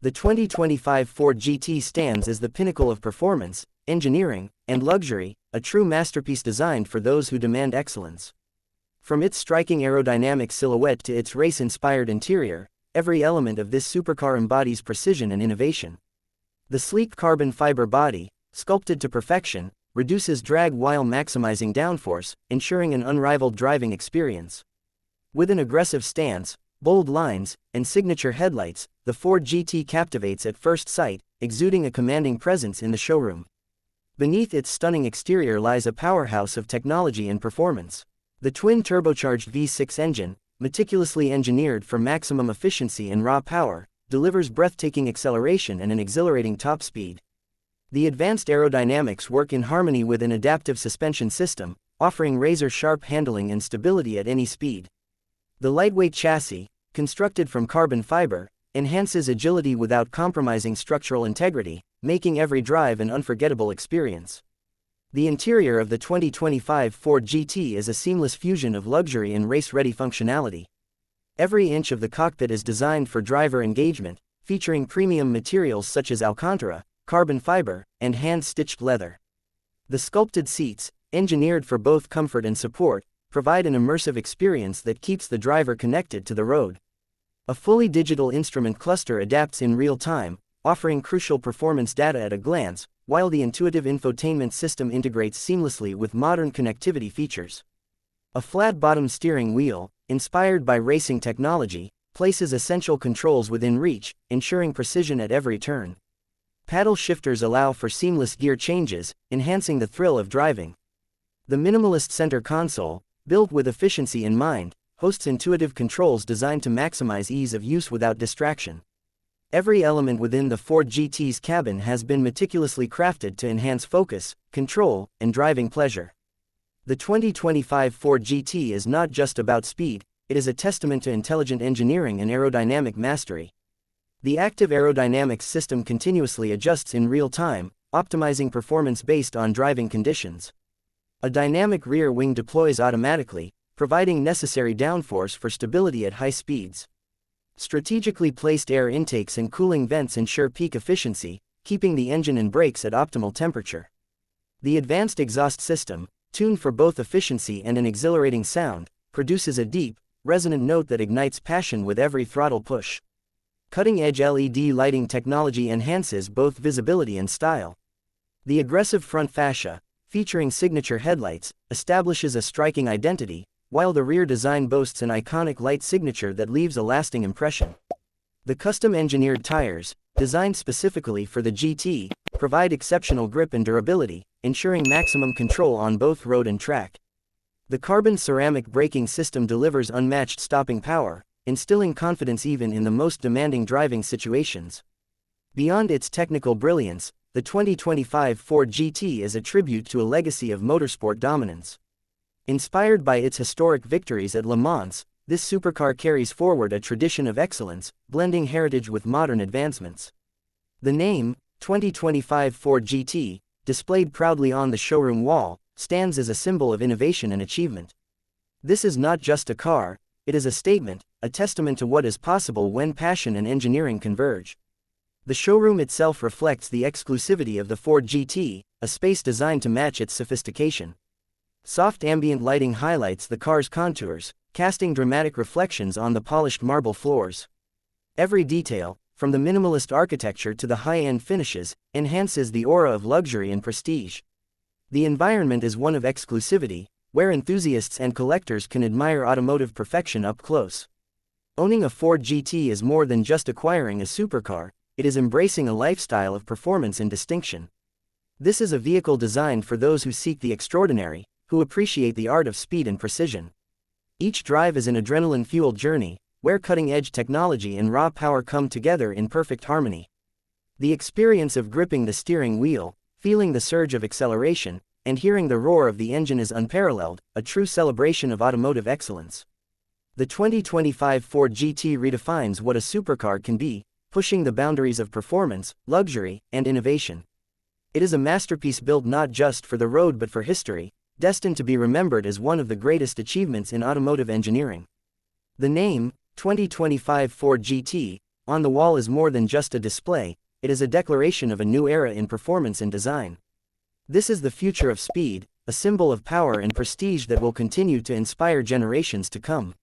The 2025 Ford GT stands as the pinnacle of performance, engineering, and luxury, a true masterpiece designed for those who demand excellence. From its striking aerodynamic silhouette to its race-inspired interior, every element of this supercar embodies precision and innovation. The sleek carbon fiber body, sculpted to perfection, reduces drag while maximizing downforce, ensuring an unrivaled driving experience. With an aggressive stance, bold lines, and signature headlights, the Ford GT captivates at first sight, exuding a commanding presence in the showroom. Beneath its stunning exterior lies a powerhouse of technology and performance. The twin-turbocharged V6 engine, meticulously engineered for maximum efficiency and raw power, delivers breathtaking acceleration and an exhilarating top speed. The advanced aerodynamics work in harmony with an adaptive suspension system, offering razor-sharp handling and stability at any speed. The lightweight chassis, constructed from carbon fiber, enhances agility without compromising structural integrity, making every drive an unforgettable experience. The interior of the 2025 Ford GT is a seamless fusion of luxury and race-ready functionality. Every inch of the cockpit is designed for driver engagement, featuring premium materials such as Alcantara, carbon fiber, and hand-stitched leather. The sculpted seats, engineered for both comfort and support, provide an immersive experience that keeps the driver connected to the road. A fully digital instrument cluster adapts in real time, offering crucial performance data at a glance, while the intuitive infotainment system integrates seamlessly with modern connectivity features. A flat-bottom steering wheel, inspired by racing technology, places essential controls within reach, ensuring precision at every turn. Paddle shifters allow for seamless gear changes, enhancing the thrill of driving. The minimalist center console, built with efficiency in mind, hosts intuitive controls designed to maximize ease of use without distraction. Every element within the Ford GT's cabin has been meticulously crafted to enhance focus, control, and driving pleasure. The 2025 Ford GT is not just about speed, it is a testament to intelligent engineering and aerodynamic mastery. The active aerodynamics system continuously adjusts in real time, optimizing performance based on driving conditions. A dynamic rear wing deploys automatically, providing necessary downforce for stability at high speeds. Strategically placed air intakes and cooling vents ensure peak efficiency, keeping the engine and brakes at optimal temperature. The advanced exhaust system, tuned for both efficiency and an exhilarating sound, produces a deep, resonant note that ignites passion with every throttle push. Cutting-edge LED lighting technology enhances both visibility and style. The aggressive front fascia, featuring signature headlights, establishes a striking identity, while the rear design boasts an iconic light signature that leaves a lasting impression. The custom-engineered tires, designed specifically for the GT, provide exceptional grip and durability, ensuring maximum control on both road and track. The carbon ceramic braking system delivers unmatched stopping power, instilling confidence even in the most demanding driving situations. Beyond its technical brilliance, the 2025 Ford GT is a tribute to a legacy of motorsport dominance. Inspired by its historic victories at Le Mans, this supercar carries forward a tradition of excellence, blending heritage with modern advancements. The name, 2025 Ford GT, displayed proudly on the showroom wall, stands as a symbol of innovation and achievement. This is not just a car, it is a statement, a testament to what is possible when passion and engineering converge. The showroom itself reflects the exclusivity of the Ford GT, a space designed to match its sophistication. Soft ambient lighting highlights the car's contours, casting dramatic reflections on the polished marble floors. Every detail, from the minimalist architecture to the high-end finishes, enhances the aura of luxury and prestige. The environment is one of exclusivity, where enthusiasts and collectors can admire automotive perfection up close. Owning a Ford GT is more than just acquiring a supercar, it is embracing a lifestyle of performance and distinction. This is a vehicle designed for those who seek the extraordinary, who appreciate the art of speed and precision. Each drive is an adrenaline-fueled journey, where cutting-edge technology and raw power come together in perfect harmony. The experience of gripping the steering wheel, feeling the surge of acceleration, and hearing the roar of the engine is unparalleled, a true celebration of automotive excellence. The 2025 Ford GT redefines what a supercar can be, pushing the boundaries of performance, luxury, and innovation. It is a masterpiece built not just for the road but for history, destined to be remembered as one of the greatest achievements in automotive engineering. The name, 2025 Ford GT, on the wall is more than just a display, it is a declaration of a new era in performance and design. This is the future of speed, a symbol of power and prestige that will continue to inspire generations to come.